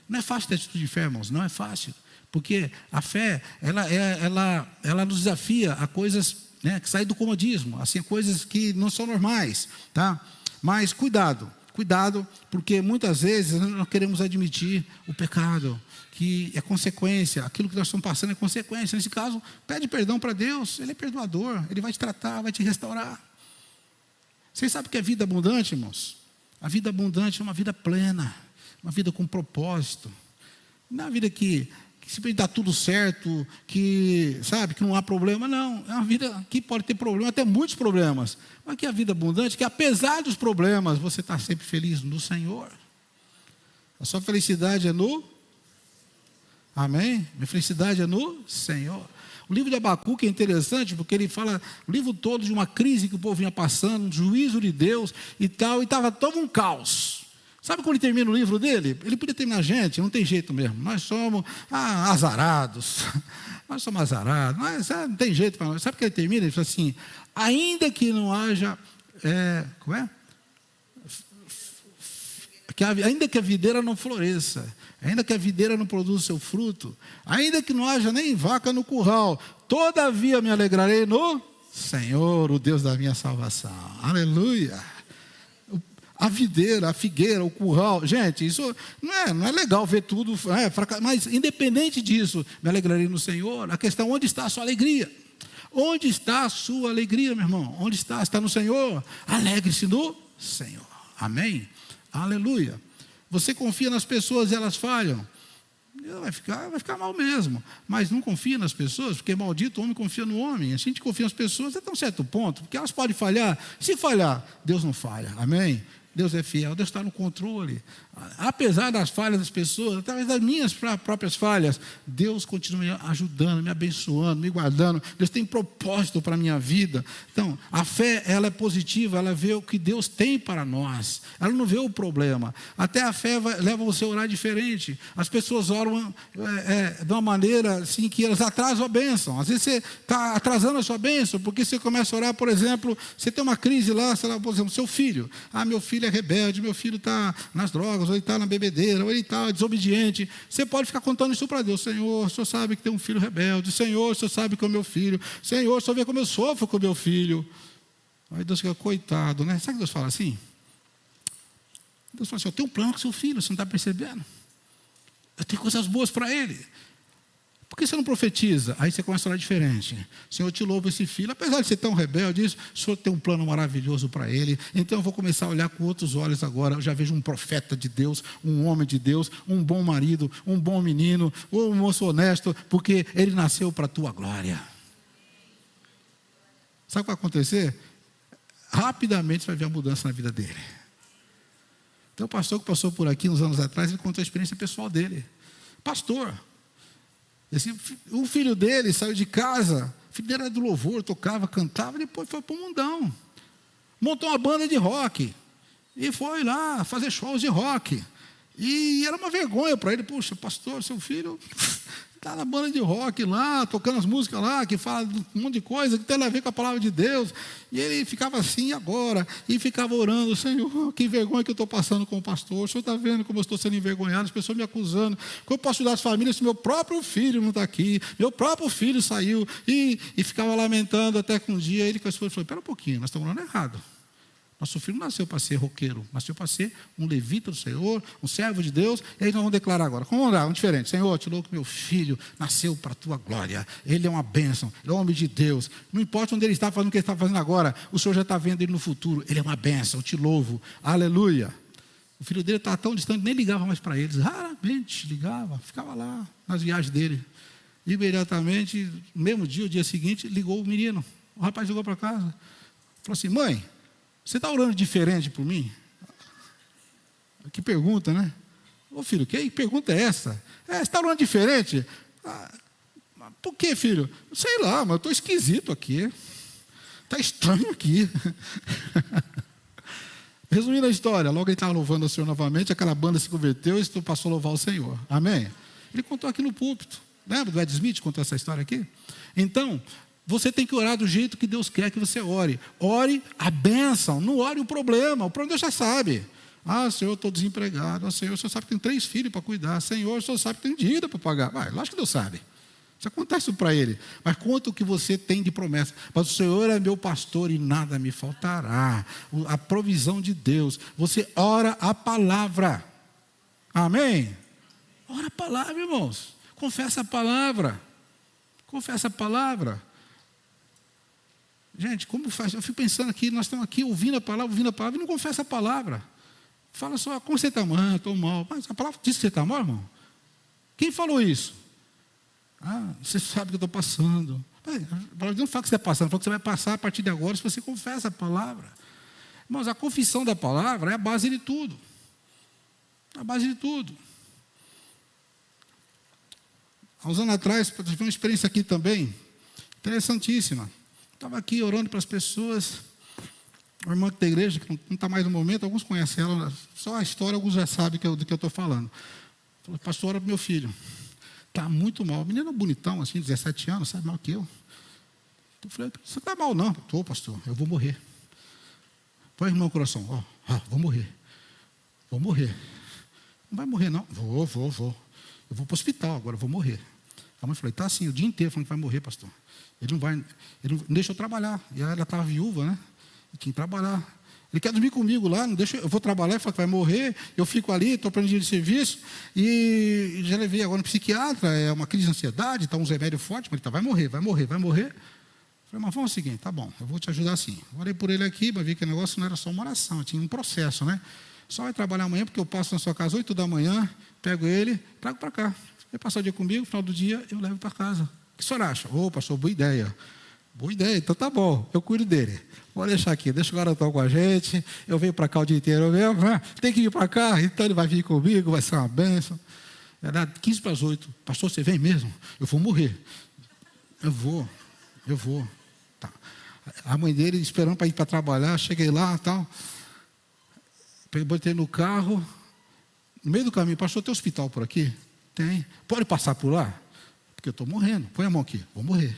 Não é fácil ter atitude de fé, irmãos, não é fácil. Porque a fé, ela nos desafia a coisas, né, que saem do comodismo, assim, coisas que não são normais, tá? Mas cuidado, porque muitas vezes nós não queremos admitir o pecado, que é consequência, aquilo que nós estamos passando é consequência. Nesse caso, pede perdão para Deus, Ele é perdoador, Ele vai te tratar, vai te restaurar. Vocês sabem o que é vida abundante, irmãos? A vida abundante é uma vida plena, uma vida com propósito, não é uma vida que simplesmente dá tudo certo, que não há problema. Não, é uma vida que pode ter problema, até muitos problemas, mas que é a vida abundante, que apesar dos problemas, você está sempre feliz no Senhor. A sua felicidade é no... Amém? Minha felicidade é no Senhor. O livro de Abacuque é interessante, porque ele fala o livro todo de uma crise que o povo vinha passando, um juízo de Deus e tal, e estava todo um caos. Sabe quando ele termina o livro dele? Ele podia terminar: gente, não tem jeito mesmo, nós somos azarados, mas não tem jeito para nós. Sabe o que ele termina? Ele fala assim: ainda que não haja, ainda que a videira não floresça, ainda que a videira não produza seu fruto, ainda que não haja nem vaca no curral, todavia me alegrarei no Senhor, o Deus da minha salvação. Aleluia! A videira, a figueira, o curral. Gente, isso não é legal ver tudo, mas independente disso, me alegrarei no Senhor. A questão: onde está a sua alegria? Onde está a sua alegria, meu irmão? Onde está? Está no Senhor? Alegre-se no Senhor. Amém? Aleluia. Você confia nas pessoas e elas falham, vai ficar mal mesmo. Mas não confia nas pessoas, porque maldito o homem confia no homem. A gente confia nas pessoas até um certo ponto, porque elas podem falhar. Se falhar, Deus não falha. Amém? Deus é fiel, Deus está no controle. Apesar das falhas das pessoas, através das minhas próprias falhas, Deus continua me ajudando, me abençoando, me guardando. Deus tem propósito para a minha vida. Então, a fé, ela é positiva, ela vê o que Deus tem para nós. Ela não vê o problema. Até a fé leva você a orar diferente. As pessoas oram de uma maneira assim, que elas atrasam a bênção. Às vezes você está atrasando a sua bênção, porque você começa a orar, por exemplo, você tem uma crise lá, sei lá, por exemplo, seu filho. Meu filho é rebelde, meu filho está nas drogas, ou ele está na bebedeira, ou ele está desobediente. Você pode ficar contando isso para Deus: Senhor, o Senhor sabe que tem um filho rebelde. Senhor, o Senhor sabe que é o meu filho. Senhor, o Senhor vê como eu sofro com o meu filho. Aí Deus fica: coitado, né? Sabe que Deus fala assim? Deus fala assim: eu tenho um plano com seu filho, você não está percebendo? Eu tenho coisas boas para ele. Por que você não profetiza? Aí você começa a orar diferente. Senhor, eu te louvo esse filho, apesar de ser tão rebelde, o Senhor tem um plano maravilhoso para ele. Então eu vou começar a olhar com outros olhos agora. Eu já vejo um profeta de Deus, um homem de Deus, um bom marido, um bom menino, um moço honesto, porque ele nasceu para a tua glória. Sabe o que vai acontecer? Rapidamente você vai ver a mudança na vida dele. Então o pastor que passou por aqui uns anos atrás, ele contou a experiência pessoal dele. Pastor, o filho dele saiu de casa, o filho dele era do louvor, tocava, cantava, depois foi para o mundão. Montou uma banda de rock e foi lá fazer shows de rock. E era uma vergonha para ele: puxa, pastor, seu filho está na banda de rock lá, tocando as músicas lá, que fala um monte de coisa, que tem a ver com a palavra de Deus. E ele ficava assim agora, e ficava orando: Senhor, que vergonha que eu estou passando com o pastor, o Senhor está vendo como eu estou sendo envergonhado, as pessoas me acusando, como eu posso ajudar as famílias se meu próprio filho não está aqui, meu próprio filho saiu, e ficava lamentando, até que um dia ele com a esposa falou: espera um pouquinho, nós estamos orando errado. Nosso filho não nasceu para ser roqueiro, nasceu para ser um levita do Senhor, um servo de Deus. E aí nós vamos declarar agora, como orar, um diferente: Senhor, te louco, meu filho nasceu para a tua glória, ele é uma bênção, ele é um homem de Deus, não importa onde ele está fazendo o que ele está fazendo agora, o Senhor já está vendo ele no futuro, ele é uma bênção, eu te louvo, aleluia. O filho dele estava tão distante, nem ligava mais para eles, raramente ligava, ficava lá nas viagens dele. Imediatamente, no mesmo dia, o dia seguinte, ligou o menino, o rapaz ligou para casa, falou assim: mãe, você está orando diferente por mim? Que pergunta, né? Ô filho, que pergunta é essa? Você está orando diferente? Por quê, filho? Sei lá, mas eu estou esquisito aqui. Está estranho aqui. Resumindo a história, logo ele estava louvando o Senhor novamente, aquela banda se converteu e passou a louvar o Senhor. Amém? Ele contou aqui no púlpito. Lembra do Ed Smith, contou essa história aqui? Então, você tem que orar do jeito que Deus quer que você ore. Ore a bênção, não ore o problema Deus já sabe. Senhor, eu estou desempregado. Senhor, o Senhor sabe que tem 3 filhos para cuidar. Senhor, o Senhor sabe que tem dívida para pagar. Lógico que Deus sabe. Você conta isso para Ele. Mas conta o que você tem de promessa. Mas o Senhor é meu pastor e nada me faltará. A provisão de Deus. Você ora a palavra. Amém? Ora a palavra, irmãos. Confessa a palavra. Confessa a palavra. Gente, como faz? Eu fico pensando aqui, nós estamos aqui ouvindo a palavra, e não confessa a palavra. Fala só: como você está mal? Estou mal. Mas a palavra diz que você está mal, irmão? Quem falou isso? Você sabe que eu estou passando. A palavra não fala que você está passando, fala que você vai passar a partir de agora se você confessa a palavra. Irmãos, a confissão da palavra é a base de tudo. A base de tudo. Há uns anos atrás, eu tive uma experiência aqui também, interessantíssima. Estava aqui orando para as pessoas, uma irmã da igreja, que não está mais no momento, alguns conhecem ela, só a história, alguns já sabem do que eu estou falando. Falou: pastor, ora para o meu filho, está muito mal. O menino bonitão, assim, 17 anos, sabe, mal que eu. Eu falei: você está mal não? Estou, pastor, eu vou morrer. Põe a mão no coração: vou morrer. Vou morrer. Não vai morrer não? Vou. Eu vou para o hospital agora, vou morrer. A mãe falou: está assim, o dia inteiro falando que vai morrer, pastor. Ele não deixa eu trabalhar. E ela estava viúva, né? E tinha que trabalhar. Ele quer dormir comigo lá, não deixa, eu vou trabalhar, ele fala que vai morrer, eu fico ali, estou aprendendo de serviço, e já levei agora no psiquiatra, é uma crise de ansiedade, está uns remédios fortes, mas ele vai morrer. Eu falei: mas vamos ao seguinte, tá bom, eu vou te ajudar assim. Orei por ele aqui, para ver que o negócio não era só uma oração, tinha um processo, né? Só vai trabalhar amanhã, porque eu passo na sua casa 8 da manhã, pego ele, trago para cá. Ele passar o dia comigo, no final do dia, eu levo para casa. O que o senhor acha? Pastor, boa ideia. Boa ideia, então tá bom, eu cuido dele. Vou deixar aqui, deixa o garotão com a gente, eu venho para cá o dia inteiro mesmo, né? Tem que vir para cá, então ele vai vir comigo, vai ser uma bênção. Era 15 para as 8, pastor, você vem mesmo? Eu vou morrer. Eu vou. Tá. A mãe dele esperando para ir para trabalhar, cheguei lá e tal. Botei no carro, no meio do caminho: pastor, tem hospital por aqui? Tem. Pode passar por lá? Porque eu estou morrendo. Põe a mão aqui, vou morrer.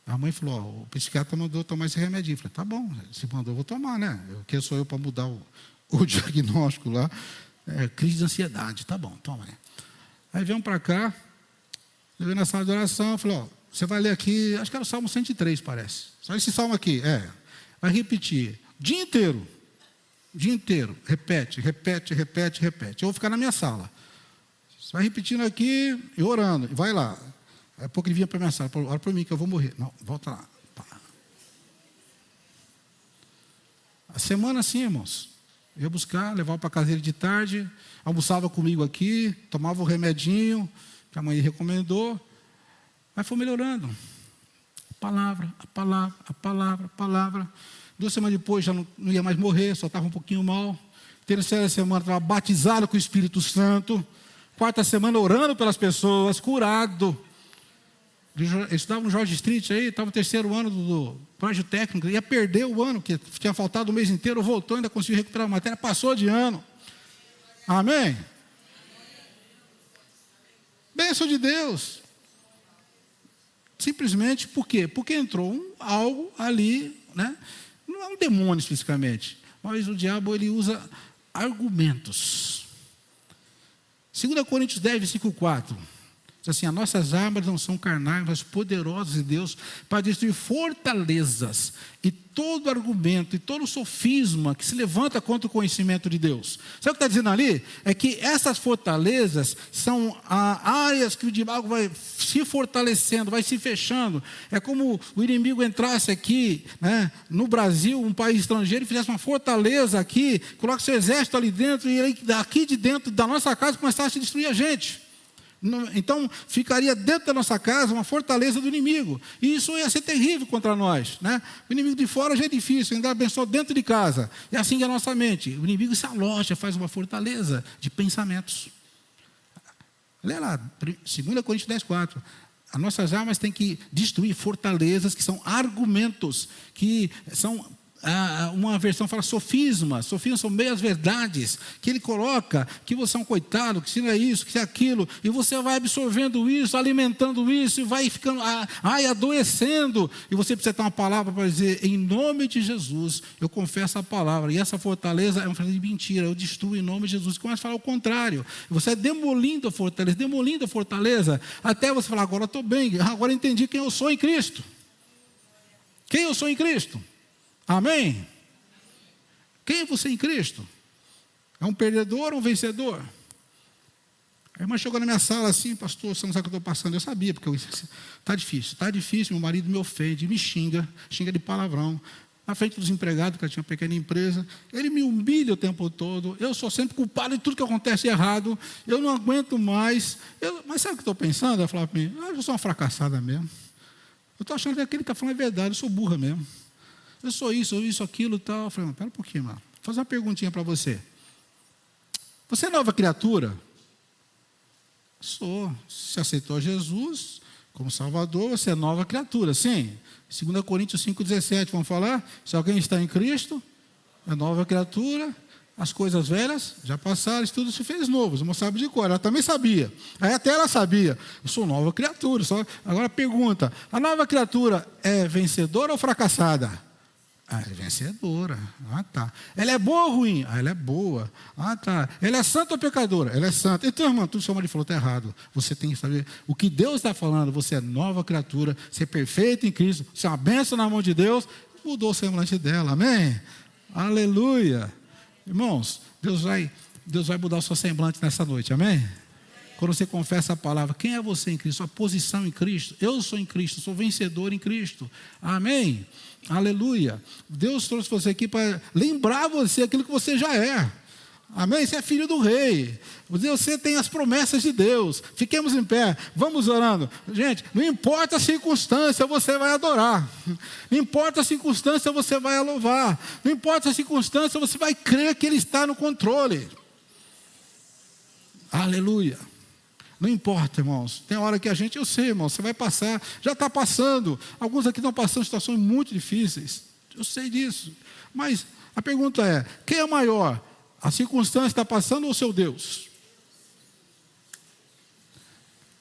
A mãe falou: o psiquiatra mandou tomar esse remedinho. Eu falei: tá bom, se mandou, eu vou tomar, né? Quem sou eu para mudar o diagnóstico lá? Crise de ansiedade, tá bom, toma. Né? Aí viemos para cá, levei na sala de oração, falei: você vai ler aqui, acho que era o Salmo 103, parece. Só esse salmo aqui, vai repetir, dia inteiro, repete. Eu vou ficar na minha sala. Você vai repetindo aqui e orando, e vai lá. Aí a pouco ele vinha para a minha sala: ora para mim que eu vou morrer. Não, volta lá. A semana assim, irmãos, eu ia buscar, levava para a casa dele de tarde, almoçava comigo aqui, tomava o remedinho que a mãe recomendou, mas foi melhorando. A palavra. 2 semanas depois já não ia mais morrer, só estava um pouquinho mal. Terceira semana estava batizado com o Espírito Santo. 4ª semana orando pelas pessoas, curado. Eu estudava no Jorge Street aí, estava no 3º ano do colégio técnico, ia perder o ano, que tinha faltado o mês inteiro, voltou, ainda conseguiu recuperar a matéria, passou de ano. Amém? Bênção de Deus. Simplesmente por quê? Porque entrou algo ali, né? Não é um demônio especificamente, mas o diabo ele usa argumentos. 2 Coríntios 10, versículo 4. Diz assim: as nossas armas não são carnais, mas poderosas em Deus para destruir fortalezas e todo argumento e todo sofisma que se levanta contra o conhecimento de Deus. Sabe o que está dizendo ali? É que essas fortalezas são áreas que o diabo vai se fortalecendo, vai se fechando. É como o inimigo entrasse aqui, né, no Brasil, um país estrangeiro, e fizesse uma fortaleza aqui, coloque seu exército ali dentro, e ele, daqui de dentro da nossa casa, começasse a destruir a gente. Então, ficaria dentro da nossa casa uma fortaleza do inimigo. E isso ia ser terrível contra nós, né? O inimigo de fora já é difícil, ainda abençoa dentro de casa. E assim é a nossa mente. O inimigo se aloja, faz uma fortaleza de pensamentos. Lê lá, 2 Coríntios 10, 4. As nossas armas têm que destruir fortalezas que são argumentos, que são... uma versão fala sofisma. Sofisma são meias verdades que ele coloca, que você é um coitado, que se não é isso, que se é aquilo, e você vai absorvendo isso, alimentando isso, e vai ficando adoecendo, e você precisa ter uma palavra para dizer: em nome de Jesus eu confesso a palavra, e essa fortaleza é uma fortaleza de mentira, eu destruo em nome de Jesus. Começa a falar o contrário, você é demolindo a fortaleza, até você falar: agora eu estou bem, agora eu entendi quem eu sou em Cristo. Quem eu sou em Cristo? Amém? Quem é você em Cristo? É um perdedor ou um vencedor? A irmã chegou na minha sala assim: pastor, você não sabe o que eu estou passando. Eu sabia, porque está difícil, meu marido me ofende, me xinga de palavrão, na frente dos empregados, que eu tinha uma pequena empresa, ele me humilha o tempo todo, eu sou sempre culpado de tudo que acontece errado, eu não aguento mais. Mas sabe o que eu estou pensando? Ela falava para mim: eu sou uma fracassada mesmo, eu estou achando que aquele que está falando é verdade, eu sou burra mesmo. Eu sou isso, aquilo e tal. Eu falei: pera um pouquinho, mano. Vou fazer uma perguntinha para você. Você é nova criatura? Sou. Se aceitou Jesus como Salvador, você é nova criatura. Sim. 2 Coríntios 5,17. Vamos falar? Se alguém está em Cristo, é nova criatura. As coisas velhas já passaram, isso tudo se fez novo. Não sabe de cor. Ela também sabia. Aí até ela sabia. Eu sou nova criatura. Agora pergunta: a nova criatura é vencedora ou fracassada? É vencedora. Tá. Ela é boa ou ruim? Ela é boa. Tá. Ela é santa ou pecadora? Ela é santa. Então, irmão, tudo que o seu marido falou está errado. Você tem que saber o que Deus está falando. Você é nova criatura, você é perfeito em Cristo, você é uma bênção na mão de Deus. Mudou o semblante dela. Amém? Aleluia. Irmãos, Deus vai mudar o seu semblante nessa noite. Amém? Quando você confessa a palavra, quem é você em Cristo? Sua posição em Cristo. Eu sou em Cristo, sou vencedor em Cristo. Amém? Aleluia. Deus trouxe você aqui para lembrar você aquilo que você já é. Amém? Você é filho do rei. Você tem as promessas de Deus. Fiquemos em pé, vamos orando. Gente, não importa a circunstância, você vai adorar. Não importa a circunstância, você vai louvar. Não importa a circunstância, você vai crer que Ele está no controle. Aleluia. Não importa, irmãos. Tem hora que eu sei, irmão, você vai passar, já está passando. Alguns aqui estão passando situações muito difíceis. Eu sei disso. Mas a pergunta é: quem é maior? A circunstância está passando ou o seu Deus?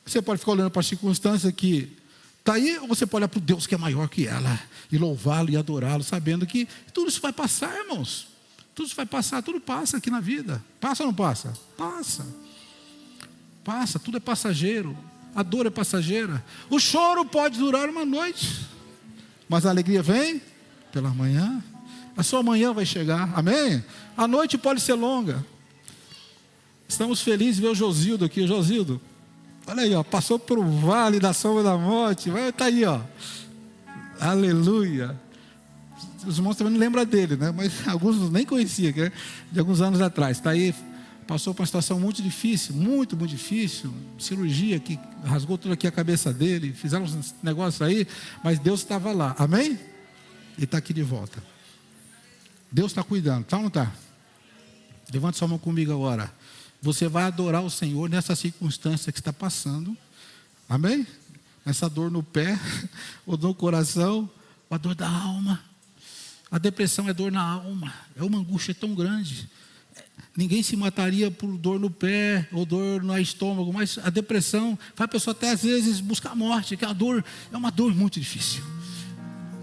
Você pode ficar olhando para a circunstância que está aí, ou você pode olhar para o Deus que é maior que ela, e louvá-lo e adorá-lo, sabendo que tudo isso vai passar, irmãos. Tudo isso vai passar, tudo passa aqui na vida. Passa ou não passa? Passa. Passa, tudo é passageiro, a dor é passageira. O choro pode durar uma noite, mas a alegria vem pela manhã. A sua manhã vai chegar, amém? A noite pode ser longa. Estamos felizes de ver o Josildo aqui. Josildo, olha aí, ó, passou por um vale da sombra da morte, está aí, ó. Aleluia. Os irmãos também não lembram dele, né? Mas alguns nem conheciam, né? De alguns anos atrás, está aí. Passou por uma situação muito difícil, muito difícil, cirurgia que rasgou toda aqui a cabeça dele, fizeram uns negócios aí, mas Deus estava lá, amém? E está aqui de volta. Deus está cuidando, tá ou não está? Levante sua mão comigo agora. Você vai adorar o Senhor nessa circunstância que está passando, amém? Nessa dor no pé, ou no coração, a dor da alma. A depressão é dor na alma, é uma angústia tão grande. Ninguém se mataria por dor no pé ou dor no estômago, mas a depressão faz a pessoa até às vezes buscar a morte, que a dor é uma dor muito difícil.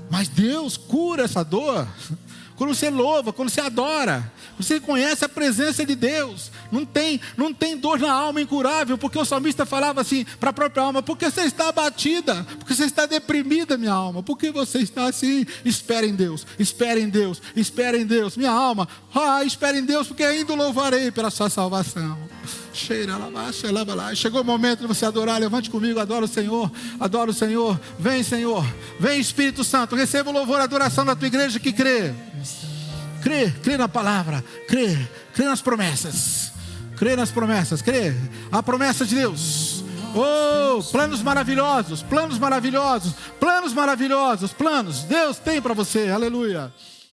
Mas Deus cura essa dor quando você louva, quando você adora, você conhece a presença de Deus. Não tem dor na alma incurável, porque o salmista falava assim para a própria alma: porque você está abatida, porque você está deprimida, minha alma, porque você está assim. Espere em Deus, espere em Deus, espere em Deus, minha alma, espere em Deus, porque ainda o louvarei pela sua salvação. Chegou o momento de você adorar. Levante comigo, adora o Senhor, adora o Senhor. Vem, Senhor, vem, Espírito Santo, receba o louvor e a adoração da tua igreja que crê. Crê na palavra, crê nas promessas, crê a promessa de Deus. Oh, planos maravilhosos, Deus tem para você, aleluia.